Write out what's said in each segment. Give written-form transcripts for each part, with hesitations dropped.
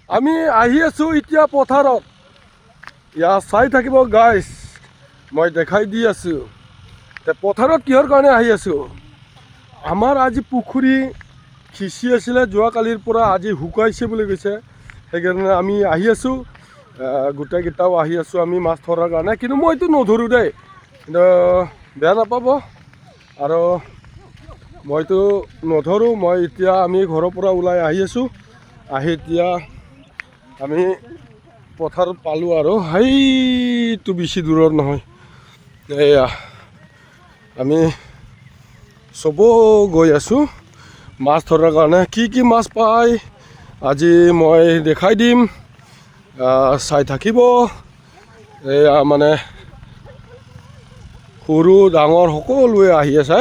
আমি আহি আছোঁ এতিয়া পথাৰত। ইয়াত চাই থাকিব গাইজ, মই দেখাই দি আছোঁ। পথাৰত কিহৰ কাৰণে আহি আছোঁ? আমাৰ আজি পুখুৰী সিঁচি আছিলে যোৱাকালিৰ পৰা, আজি শুকাইছে বুলি কৈছে। সেইকাৰণে আমি আহি আছোঁ, গোটেইকেইটাও আহি আছোঁ আমি মাছ ধৰাৰ কাৰণে। কিন্তু মইতো নধৰোঁ দেই, কিন্তু বেয়া নাপাব। আৰু মইতো নধৰোঁ। মই এতিয়া আমি ঘৰৰ পৰা ওলাই আহি আছোঁ। আহি এতিয়া আমি পথাৰত পালোঁ আৰু সেইটো বেছি দূৰৰ নহয়। এয়া আমি চব গৈ আছোঁ মাছ ধৰাৰ কাৰণে। কি কি মাছ পায় আজি মই দেখাই দিম, চাই থাকিব। এয়া মানে সৰু ডাঙৰ সকলোৱে আহি আছে।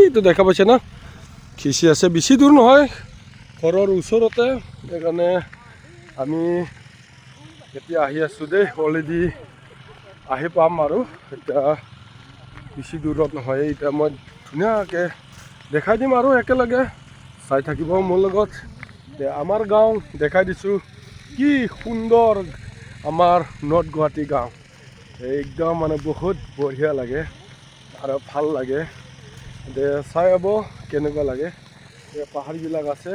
এইটো দেখা পাইছে না, খিচি আছে, বেছি দূৰ নহয়, ঘৰৰ ওচৰতে। সেইকাৰণে আমি এতিয়া আহি আছোঁ দেই, অলৰেডি আহি পাম আৰু এতিয়া বেছি দূৰত নহয়। এতিয়া মই ধুনীয়াকৈ দেখাই দিম আৰু একেলগে চাই থাকিব মোৰ লগত। আমাৰ গাঁও দেখাই দিছোঁ, কি সুন্দৰ আমাৰ নৰ্থ গুৱাহাটী গাঁও। একদম মানে বহুত বঢ়িয়া লাগে আৰু ভাল লাগে। চাই হ'ব কেনেকুৱা লাগে। পাহাৰবিলাক আছে,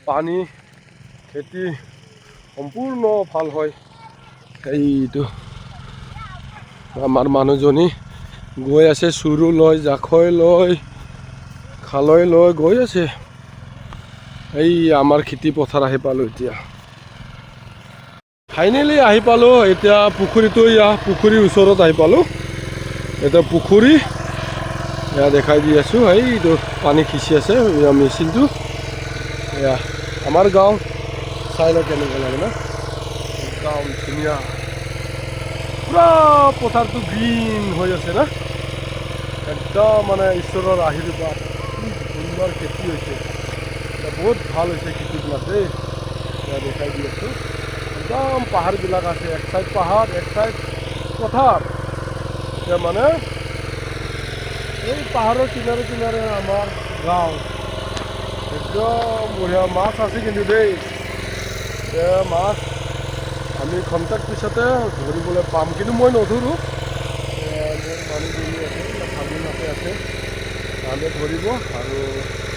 পানী খেতি সম্পূৰ্ণ ভাল হয়। এইটো আমাৰ মানুহজনী গৈ আছে, চুৰু লৈ, জাকৈ লৈ, খালৈ লৈ গৈ আছে। এই আমাৰ খেতি পথাৰ আহি পালোঁ এতিয়া, ফাইনেলি আহি পালোঁ। এতিয়া পুখুৰীটো, পুখুৰীৰ ওচৰত আহি পালোঁ। এতিয়া পুখুৰী এয়া দেখাই দি আছোঁ। এইটো পানী সিঁচি আছে মেচিনটো। এয়া আমাৰ গাঁও, চাই লওক কেনেকুৱা লাগে না, একদম ধুনীয়া। পুৰা পথাৰটো গ্ৰীণ হৈ আছে না, একদম মানে ঈশ্বৰৰ আশীৰ্বাদ। সুন্দৰ খেতি হৈছে, বহুত ভাল হৈছে খেতিবিলাক দেই। দেখাই দি আছোঁ, একদম পাহাৰবিলাক আছে, এক চাইড পাহাৰ, এক চাইড পথাৰ। এতিয়া মানে এই পাহাৰৰ কিনাৰে কিনাৰে আমাৰ গাঁও, একদম বঢ়িয়া। মাছ আছে কিন্তু দেই, মাছ আমি ঘণ্টাৰ পিছতে ধৰিবলৈ পাম, কিন্তু মই নধৰোঁ। মোৰ মানুহজনী আছে, ভাগিন আছে, তাহাঁতে ধৰিব আৰু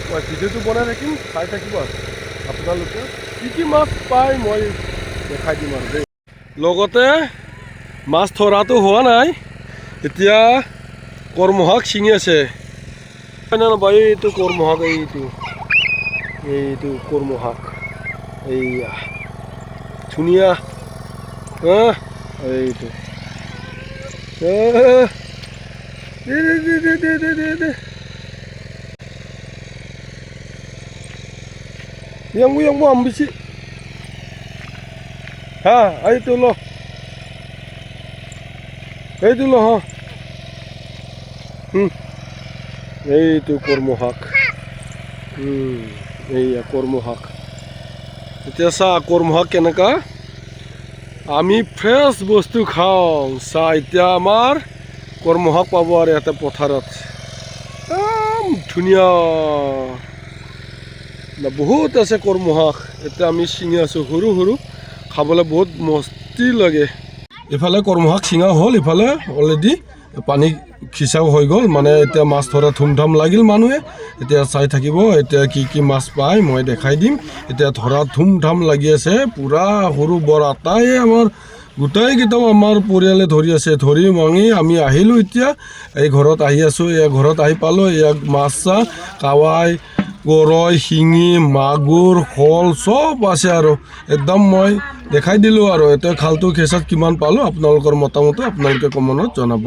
মই ভিডিঅ'টো বনাই থাকিম, চাই থাকিব আৰু আপোনালোকে। কি কি মাছ পায় মই দেখাই দিম আৰু দেই। লগতে মাছ ধৰাটো হোৱা নাই, এতিয়া কৰ্মশাক ছিঙি আছে। এইটো কৰ্মশাক, এইটো কৰ্মশাক, এইয়া ধুনীয়া। এইটো yang mau ambil sih, itu loh, ha, itu কৰ্মশাক, এইয়া কৰ্মশাক। এতিয়া চাহ কৰ্মশাক কেনেকা, আমি ফ্ৰেছ বস্তু খাওঁ। চাহ এতিয়া আমাৰ কৰ্মশাক পাব আৰু ইয়াতে পথাৰত, ধুনীয়া বহুত আছে কৰ্মশাক। এতিয়া আমি ছিঙি আছোঁ, সৰু সৰু, খাবলৈ বহুত মস্তি লাগে। ইফালে কৰ্মশাক ছিঙা হ'ল, ইফালে অলৰেডি পানী সিঁচাও হৈ গ'ল। মানে এতিয়া মাছ ধৰা ধুমধাম লাগিল মানুহে। এতিয়া চাই থাকিব, এতিয়া কি কি মাছ পায় মই দেখাই দিম। এতিয়া ধৰা ধুমধাম লাগি আছে, পূৰা সৰু বৰ আটাই আমাৰ গোটেইকেইটাও আমাৰ পৰিয়ালে ধৰি আছে। ধৰি মাঙি আমি আহিলোঁ, এতিয়া এই ঘৰত আহি আছোঁ। এই ঘৰত আহি পালোঁ, ইয়াক মাছ চাহ, কাৱাই, গৰৈ, শিঙি, মাগুৰ, শ'ল চব আছে আৰু একদম মই দেখাই দিলোঁ। আৰু এতিয়া খালটো কেঁচাত কিমান পালোঁ, আপোনালোকৰ মতামত আপোনালোকে কমেণ্টত জনাব।